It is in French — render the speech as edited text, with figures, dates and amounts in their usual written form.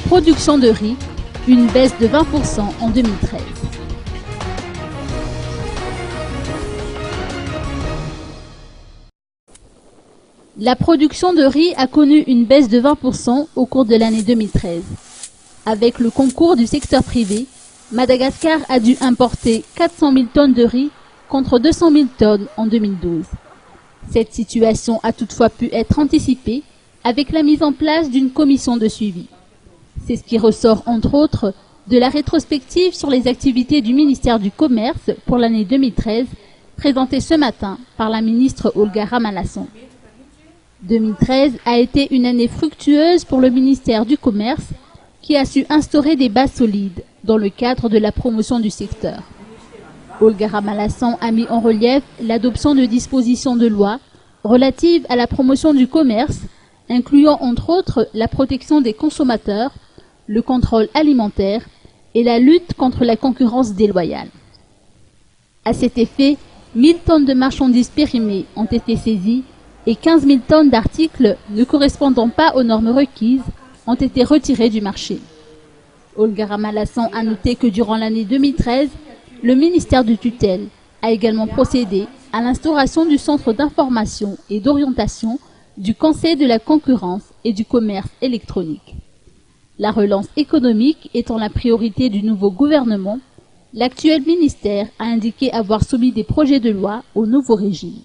Production de riz, une baisse de 20% en 2013. La production de riz a connu une baisse de 20% au cours de l'année 2013. Avec le concours du secteur privé, Madagascar a dû importer 400 000 tonnes de riz contre 200 000 tonnes en 2012. Cette situation a toutefois pu être anticipée avec la mise en place d'une commission de suivi. C'est ce qui ressort entre autres de la rétrospective sur les activités du ministère du Commerce pour l'année 2013, présentée ce matin par la ministre Olga Ramanasson. 2013 a été une année fructueuse pour le ministère du Commerce qui a su instaurer des bases solides dans le cadre de la promotion du secteur. Olga Ramanasson a mis en relief l'adoption de dispositions de loi relatives à la promotion du commerce, incluant entre autres la protection des consommateurs, le contrôle alimentaire et la lutte contre la concurrence déloyale. À cet effet, 1000 tonnes de marchandises périmées ont été saisies et 15 000 tonnes d'articles ne correspondant pas aux normes requises ont été retirées du marché. Olga Ramanasson a noté que durant l'année 2013, le ministère de tutelle a également procédé à l'instauration du Centre d'information et d'orientation du Conseil de la concurrence et du commerce électronique. La relance économique étant la priorité du nouveau gouvernement, l'actuel ministère a indiqué avoir soumis des projets de loi au nouveau régime.